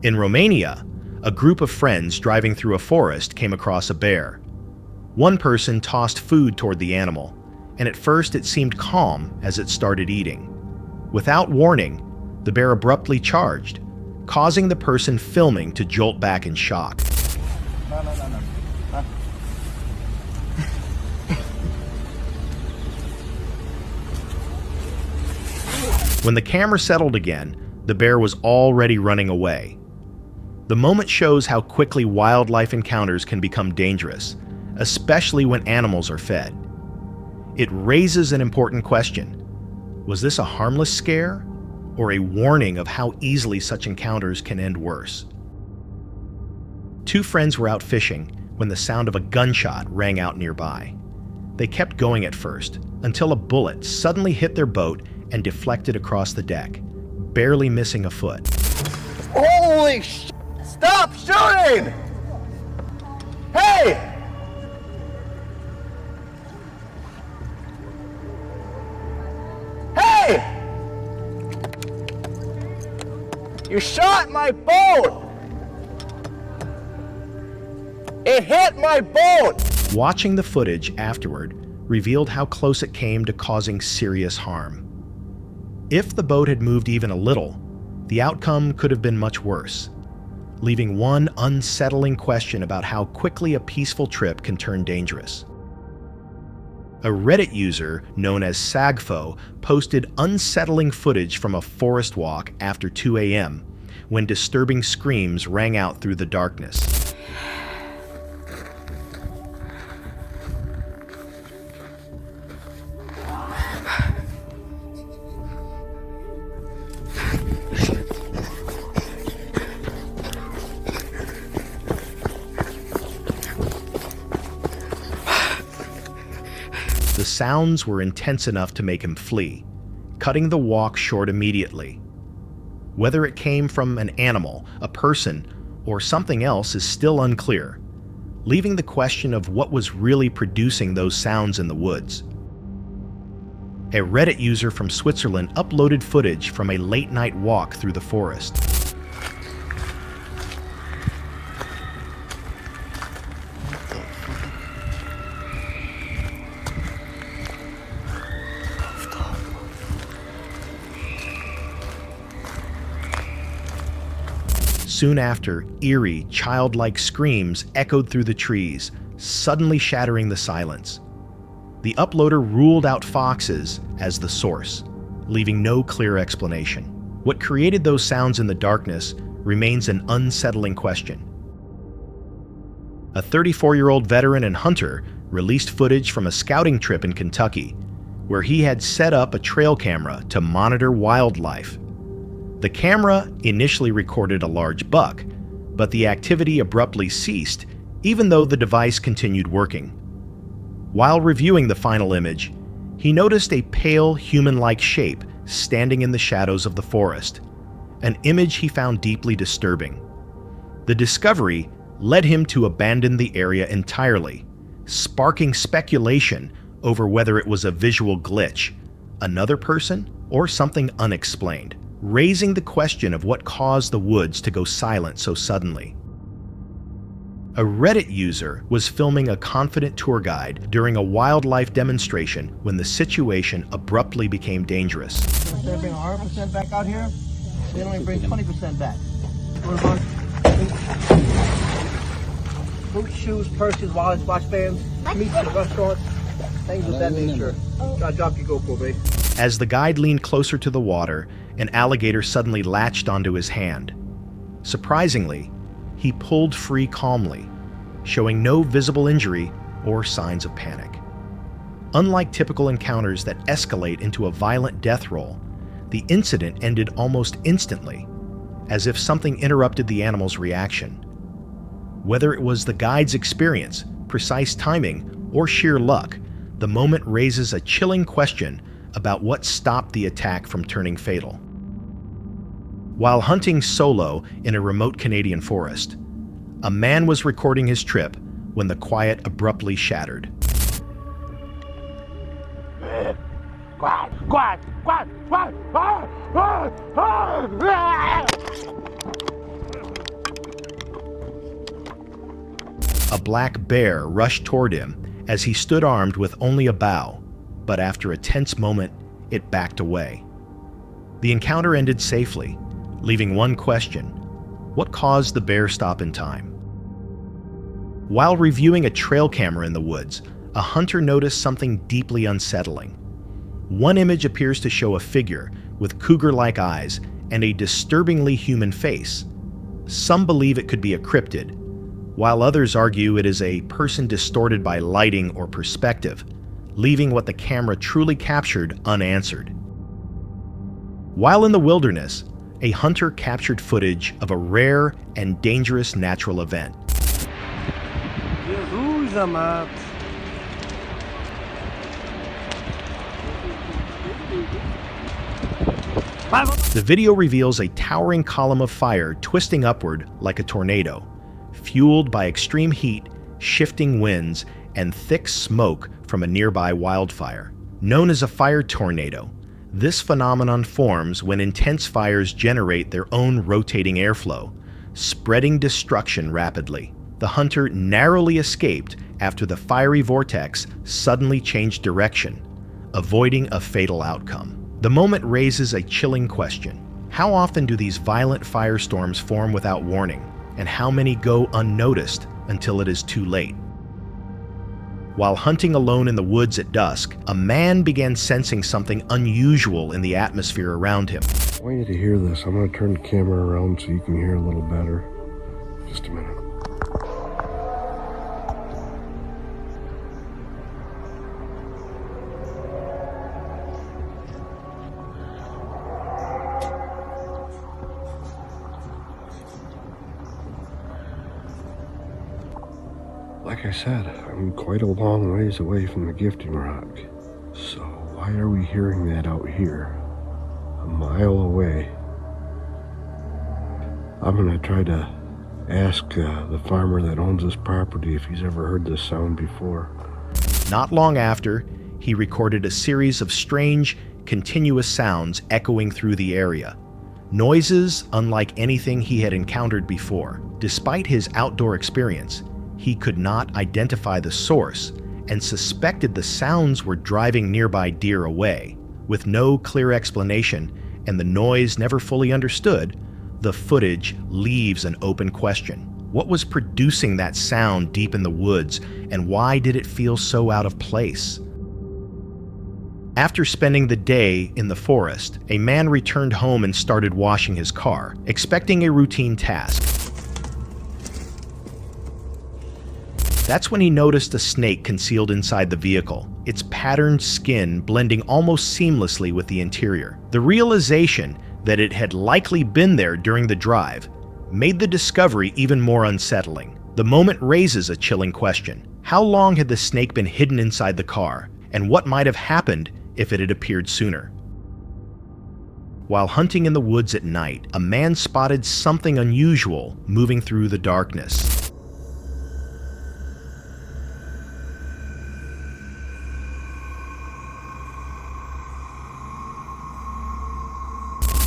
In Romania, a group of friends driving through a forest came across a bear. One person tossed food toward the animal, and at first it seemed calm as it started eating. Without warning, the bear abruptly charged, causing the person filming to jolt back in shock. No. Huh? When the camera settled again, the bear was already running away. The moment shows how quickly wildlife encounters can become dangerous, especially when animals are fed. It raises an important question. Was this a harmless scare, or a warning of how easily such encounters can end worse? Two friends were out fishing when the sound of a gunshot rang out nearby. They kept going at first, until a bullet suddenly hit their boat and deflected across the deck, barely missing a foot. Holy sh! Stop shooting! Hey! Hey! You shot my boat! It hit my boat! Watching the footage afterward revealed how close it came to causing serious harm. If the boat had moved even a little, the outcome could have been much worse, leaving one unsettling question about how quickly a peaceful trip can turn dangerous. A Reddit user known as Sagfo posted unsettling footage from a forest walk after 2 a.m. when disturbing screams rang out through the darkness. The sounds were intense enough to make him flee, cutting the walk short immediately. Whether it came from an animal, a person, or something else is still unclear, leaving the question of what was really producing those sounds in the woods. A Reddit user from Switzerland uploaded footage from a late-night walk through the forest. Soon after, eerie, childlike screams echoed through the trees, suddenly shattering the silence. The uploader ruled out foxes as the source, leaving no clear explanation. What created those sounds in the darkness remains an unsettling question. A 34-year-old veteran and hunter released footage from a scouting trip in Kentucky, where he had set up a trail camera to monitor wildlife. The camera initially recorded a large buck, but the activity abruptly ceased, even though the device continued working. While reviewing the final image, he noticed a pale, human-like shape standing in the shadows of the forest, an image he found deeply disturbing. The discovery led him to abandon the area entirely, sparking speculation over whether it was a visual glitch, another person, or something unexplained, raising the question of what caused the woods to go silent so suddenly. A Reddit user was filming a confident tour guide during a wildlife demonstration when the situation abruptly became dangerous. Instead of bringing 100% back out here, they only bring 20% back. Boots, shoes, purses, wallets, watch bands, meats at restaurants, things of that nature. Gotta drop your GoPro, babe. As the guide leaned closer to the water, an alligator suddenly latched onto his hand. Surprisingly, he pulled free calmly, showing no visible injury or signs of panic. Unlike typical encounters that escalate into a violent death roll, the incident ended almost instantly, as if something interrupted the animal's reaction. Whether it was the guide's experience, precise timing, or sheer luck, the moment raises a chilling question about what stopped the attack from turning fatal. While hunting solo in a remote Canadian forest, a man was recording his trip when the quiet abruptly shattered. A black bear rushed toward him as he stood armed with only a bow, but after a tense moment, it backed away. The encounter ended safely, leaving one question: what caused the bear stop in time? While reviewing a trail camera in the woods, a hunter noticed something deeply unsettling. One image appears to show a figure with cougar-like eyes and a disturbingly human face. Some believe it could be a cryptid, while others argue it is a person distorted by lighting or perspective, leaving what the camera truly captured unanswered. While in the wilderness, a hunter captured footage of a rare and dangerous natural event. The video reveals a towering column of fire twisting upward like a tornado, fueled by extreme heat, shifting winds, and thick smoke from a nearby wildfire. Known as a fire tornado, this phenomenon forms when intense fires generate their own rotating airflow, spreading destruction rapidly. The hunter narrowly escaped after the fiery vortex suddenly changed direction, avoiding a fatal outcome. The moment raises a chilling question. How often do these violent firestorms form without warning, and how many go unnoticed until it is too late? While hunting alone in the woods at dusk, a man began sensing something unusual in the atmosphere around him. I want you to hear this. I'm going to turn the camera around so you can hear a little better. Just a minute. Like I said, I'm quite a long ways away from the gifting rock. So why are we hearing that out here, a mile away? I'm gonna try to ask the farmer that owns this property if he's ever heard this sound before. Not long after, he recorded a series of strange, continuous sounds echoing through the area. Noises unlike anything he had encountered before. Despite his outdoor experience, he could not identify the source and suspected the sounds were driving nearby deer away. With no clear explanation and the noise never fully understood, the footage leaves an open question. What was producing that sound deep in the woods, and why did it feel so out of place? After spending the day in the forest, a man returned home and started washing his car, expecting a routine task. That's when he noticed a snake concealed inside the vehicle, its patterned skin blending almost seamlessly with the interior. The realization that it had likely been there during the drive made the discovery even more unsettling. The moment raises a chilling question. How long had the snake been hidden inside the car, and what might have happened if it had appeared sooner? While hunting in the woods at night, a man spotted something unusual moving through the darkness.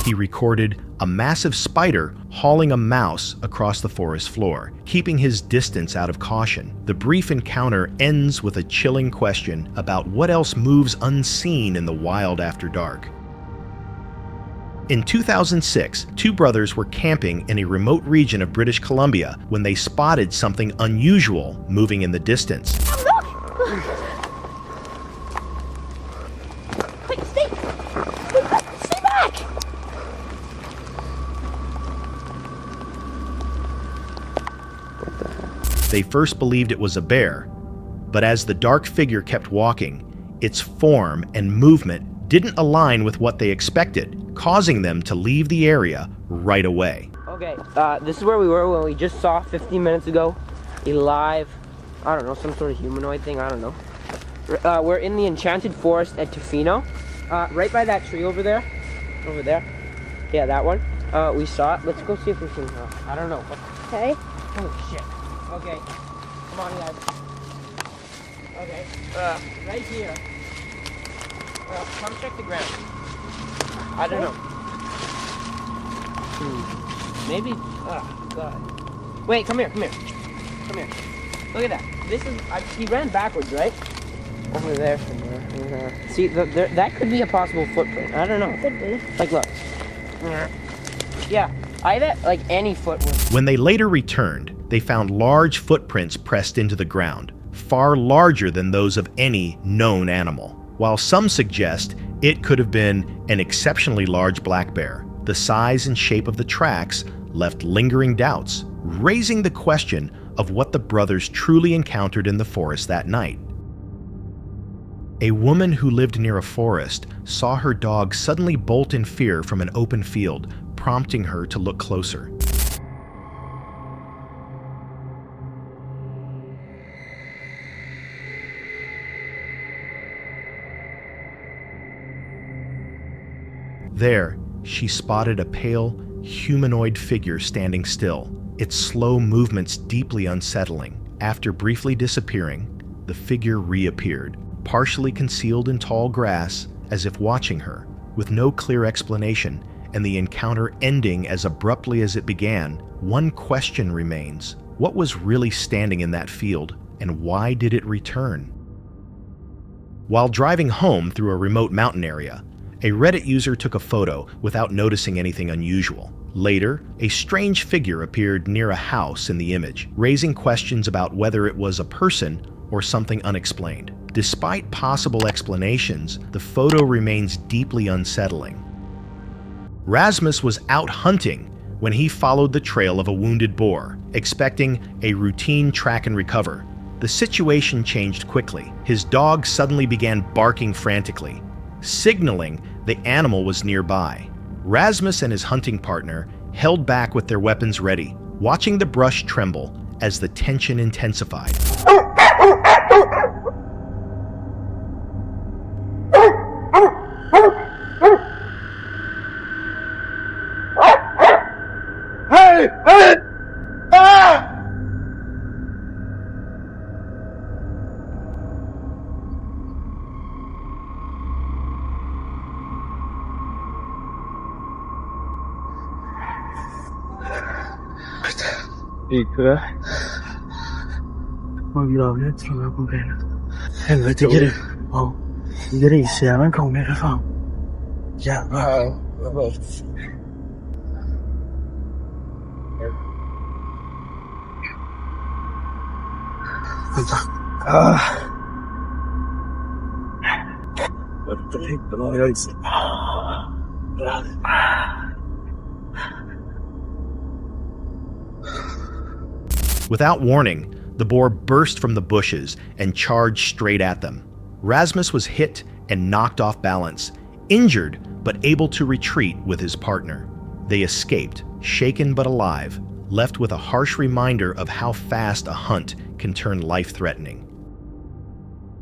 He recorded a massive spider hauling a mouse across the forest floor, keeping his distance out of caution. The brief encounter ends with a chilling question about what else moves unseen in the wild after dark. In 2006, two brothers were camping in a remote region of British Columbia when they spotted something unusual moving in the distance. They first believed it was a bear, but as the dark figure kept walking, its form and movement didn't align with what they expected, causing them to leave the area right away. Okay, this is where we were when we just saw 15 minutes ago a live, I don't know, some sort of humanoid thing, I don't know. We're in the enchanted forest at Tofino, right by that tree over there. Yeah, that one. We saw it. Let's go see if we can, I don't know. Okay. Holy shit. Okay, come on guys. Okay, right here. Come check the ground. I don't know. Maybe, oh god. Wait, come here. Look at that. This is, he ran backwards, right? Over there somewhere. See, that could be a possible footprint. I don't know. Could be. Like, look. Yeah, I bet, like, any foot would. When they later returned, they found large footprints pressed into the ground, far larger than those of any known animal. While some suggest it could have been an exceptionally large black bear, the size and shape of the tracks left lingering doubts, raising the question of what the brothers truly encountered in the forest that night. A woman who lived near a forest saw her dog suddenly bolt in fear from an open field, prompting her to look closer. There, she spotted a pale, humanoid figure standing still, its slow movements deeply unsettling. After briefly disappearing, the figure reappeared, partially concealed in tall grass, as if watching her, with no clear explanation, and the encounter ending as abruptly as it began. One question remains: what was really standing in that field, and why did it return? While driving home through a remote mountain area, a Reddit user took a photo without noticing anything unusual. Later, a strange figure appeared near a house in the image, raising questions about whether it was a person or something unexplained. Despite possible explanations, the photo remains deeply unsettling. Rasmus was out hunting when he followed the trail of a wounded boar, expecting a routine track and recover. The situation changed quickly. His dog suddenly began barking frantically, signaling the animal was nearby. Rasmus and his hunting partner held back with their weapons ready, watching the brush tremble as the tension intensified. Hey! Hey! Ah! Đi cửa. Mà bị đau nhất là con bé. Em người tự nhiên. Ồ, cái gì xe nó không biết phải không? Dạ vâng. Without warning, the boar burst from the bushes and charged straight at them. Rasmus was hit and knocked off balance, injured but able to retreat with his partner. They escaped, shaken but alive, left with a harsh reminder of how fast a hunt can turn life-threatening.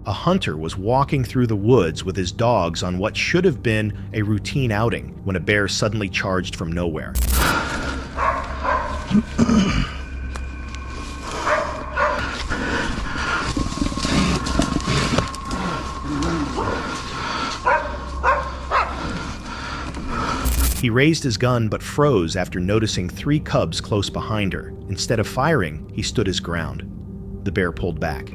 A hunter was walking through the woods with his dogs on what should have been a routine outing when a bear suddenly charged from nowhere. He raised his gun but froze after noticing 3 cubs close behind her. Instead of firing, he stood his ground. The bear pulled back.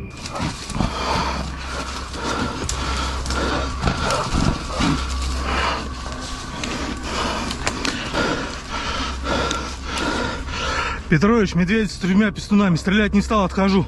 Петрович, медведь с 3 пистунами. Стрелять не стал, отхожу.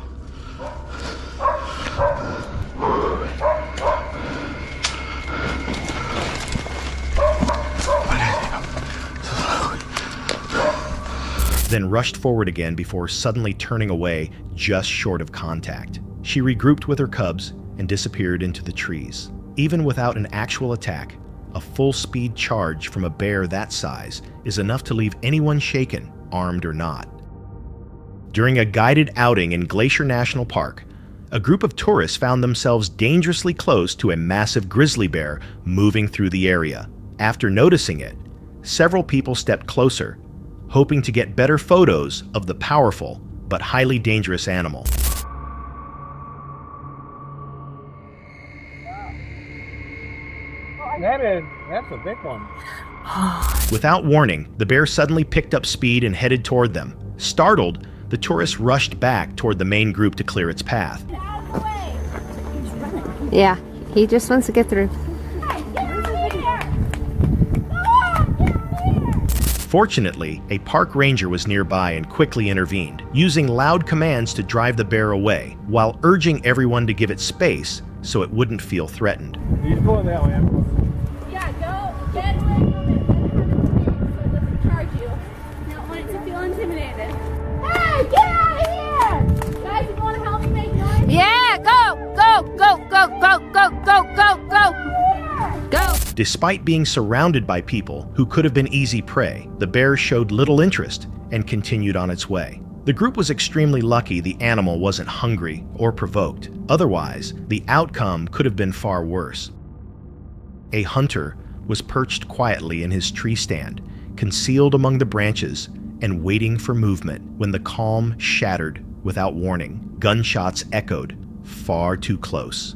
Then rushed forward again before suddenly turning away just short of contact. She regrouped with her cubs and disappeared into the trees. Even without an actual attack, a full-speed charge from a bear that size is enough to leave anyone shaken, armed or not. During a guided outing in Glacier National Park, a group of tourists found themselves dangerously close to a massive grizzly bear moving through the area. After noticing it, several people stepped closer, hoping to get better photos of the powerful but highly dangerous animal. That's a big one. Without warning, the bear suddenly picked up speed and headed toward them. Startled, The tourist rushed back toward the main group to clear its path. Yeah, he just wants to get through. Fortunately, a park ranger was nearby and quickly intervened, using loud commands to drive the bear away, while urging everyone to give it space so it wouldn't feel threatened. He's going that way. Yeah, go get away from it. So it doesn't charge you. Don't want it to feel intimidated. Hey, get out of here! Guys, you want to help me make noise? Yeah, go, go, go, go, go, go, go, go, go. Go! Despite being surrounded by people who could have been easy prey, the bear showed little interest and continued on its way. The group was extremely lucky the animal wasn't hungry or provoked. Otherwise, the outcome could have been far worse. A hunter was perched quietly in his tree stand, concealed among the branches and waiting for movement when the calm shattered without warning. Gunshots echoed far too close.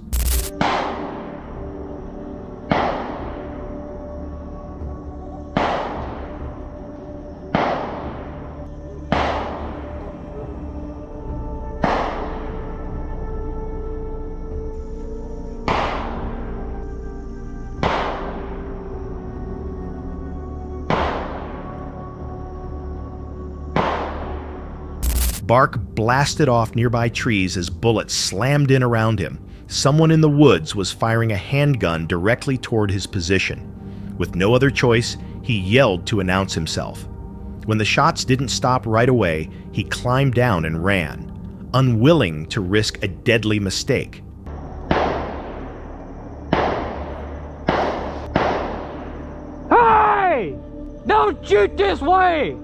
Bark blasted off nearby trees as bullets slammed in around him. Someone in the woods was firing a handgun directly toward his position. With no other choice, he yelled to announce himself. When the shots didn't stop right away, he climbed down and ran, unwilling to risk a deadly mistake. Hey! Don't shoot this way!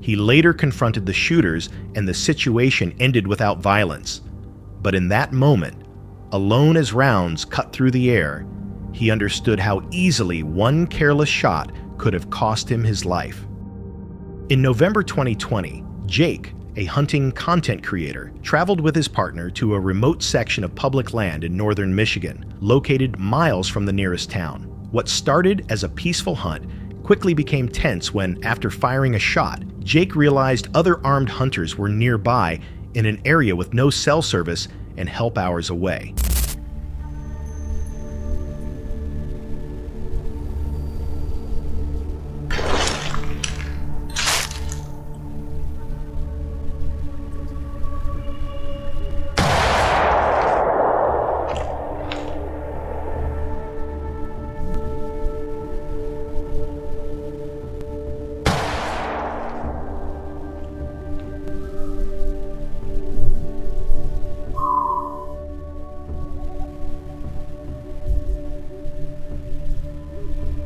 He later confronted the shooters, and the situation ended without violence. But in that moment, alone as rounds cut through the air, he understood how easily one careless shot could have cost him his life. In November 2020, Jake, a hunting content creator, traveled with his partner to a remote section of public land in northern Michigan, located miles from the nearest town. What started as a peaceful hunt quickly became tense when, after firing a shot, Jake realized other armed hunters were nearby in an area with no cell service and help hours away.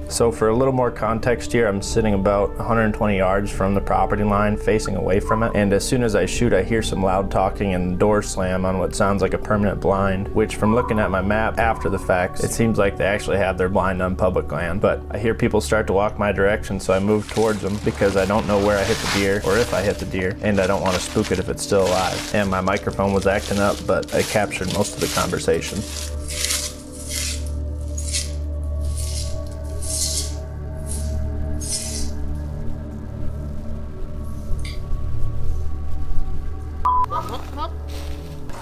So for a little more context here, I'm sitting about 120 yards from the property line, facing away from it. And as soon as I shoot, I hear some loud talking and door slam on what sounds like a permanent blind, which from looking at my map after the fact, it seems like they actually have their blind on public land. But I hear people start to walk my direction, so I move towards them because I don't know where I hit the deer or if I hit the deer, and I don't want to spook it if it's still alive. And my microphone was acting up, but I captured most of the conversation.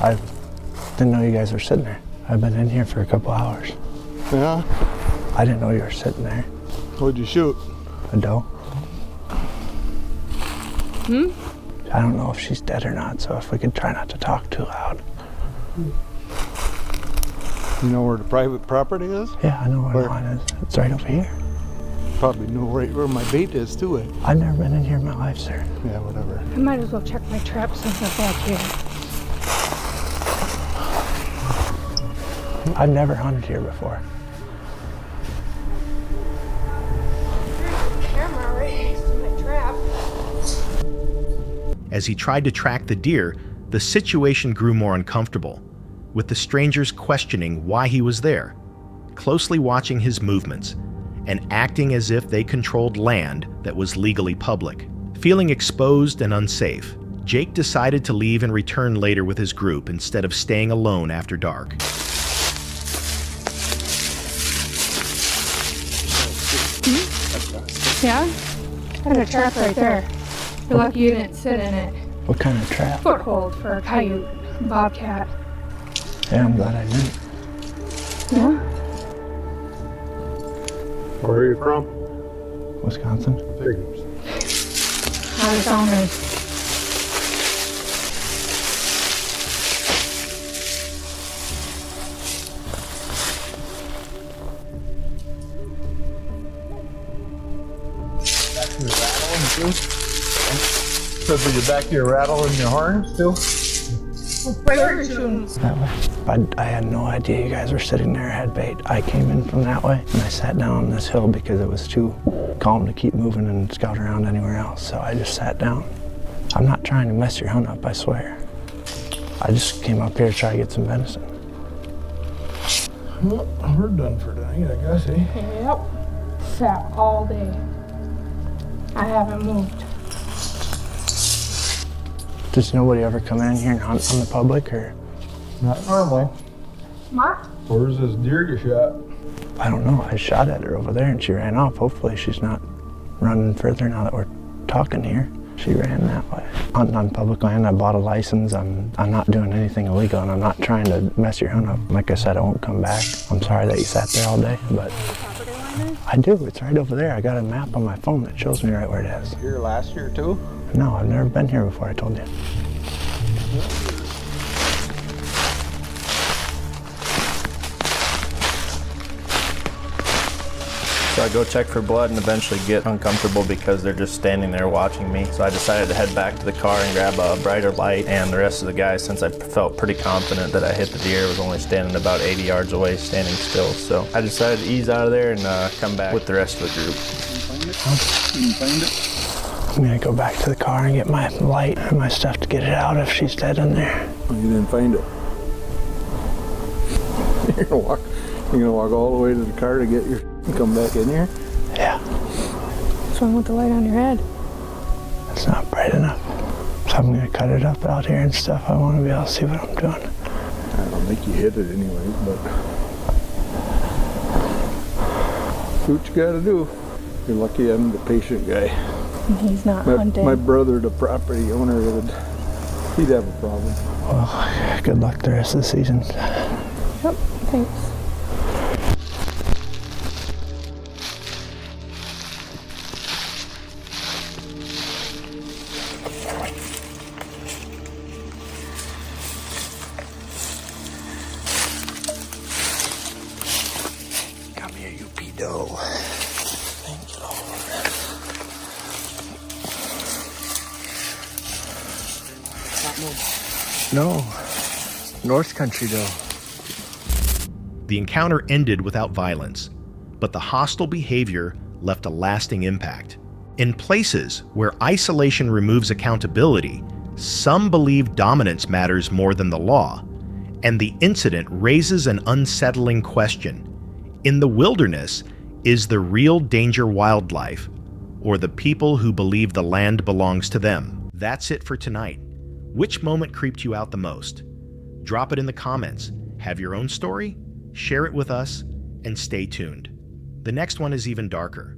I didn't know you guys were sitting there. I've been in here for a couple hours. Yeah? I didn't know you were sitting there. What'd you shoot? A doe. I don't know if she's dead or not, so if we could try not to talk too loud. You know where the private property is? Yeah, I know where mine is. It's right over here. Probably know right where my bait is too. I've never been in here in my life, sir. Yeah, whatever. I might as well check my traps since I'm back here. I've never hunted here before. Camera right next to my trap. As he tried to track the deer, the situation grew more uncomfortable, with the strangers questioning why he was there, closely watching his movements, and acting as if they controlled land that was legally public. Feeling exposed and unsafe, Jake decided to leave and return later with his group instead of staying alone after dark. Yeah? There's a trap right there. You're lucky you didn't sit in it. What kind of trap? Foothold for a coyote, bobcat. Yeah, I'm glad I didn't. Yeah? Where are you from? Wisconsin. Figures. How does sound good? So did you back your rattle in your horn still? That way. I had no idea you guys were sitting there. I had bait. I came in from that way and I sat down on this hill because it was too calm to keep moving and scout around anywhere else. So I just sat down. I'm not trying to mess your hunt up, I swear. I just came up here to try to get some venison. Well, we're done for tonight, I guess, eh? Yep. Sat all day. I haven't moved. Does nobody ever come in here and hunt on the public, or? Not normally. What? Where's this deer you shot? I don't know. I shot at her over there and she ran off. Hopefully she's not running further now that we're talking here. She ran that way. Hunting on public land, I bought a license. I'm not doing anything illegal and I'm not trying to mess your hunt up. Like I said, I won't come back. I'm sorry that you sat there all day, but I do. It's right over there. I got a map on my phone that shows me right where it is. Here last year too? No, I've never been here before, I told you. So I go check for blood and eventually get uncomfortable because they're just standing there watching me. So I decided to head back to the car and grab a brighter light, and the rest of the guys, since I felt pretty confident that I hit the deer, was only standing about 80 yards away, standing still. So I decided to ease out of there and come back with the rest of the group. You can find it? I'm gonna go back to the car and get my light and my stuff to get it out if she's dead in there. You didn't find it. You're gonna walk all the way to the car to get your and come back in here? Yeah. What's wrong with the light on your head? It's not bright enough. So I'm gonna cut it up out here and stuff. I wanna be able to see what I'm doing. I don't think you hit it anyways, but do what you gotta do. You're lucky I'm the patient guy. He's not hunting. My brother, the property owner, he'd have a problem. Well, good luck the rest of the season. Yep, thanks. Come here, you pedo. Thank you, Lord. No. North Country, though. The encounter ended without violence, but the hostile behavior left a lasting impact. In places where isolation removes accountability, some believe dominance matters more than the law, and the incident raises an unsettling question. In the wilderness, is the real danger wildlife, or the people who believe the land belongs to them? That's it for tonight. Which moment creeped you out the most? Drop it in the comments. Have your own story? Share it with us, and stay tuned. The next one is even darker.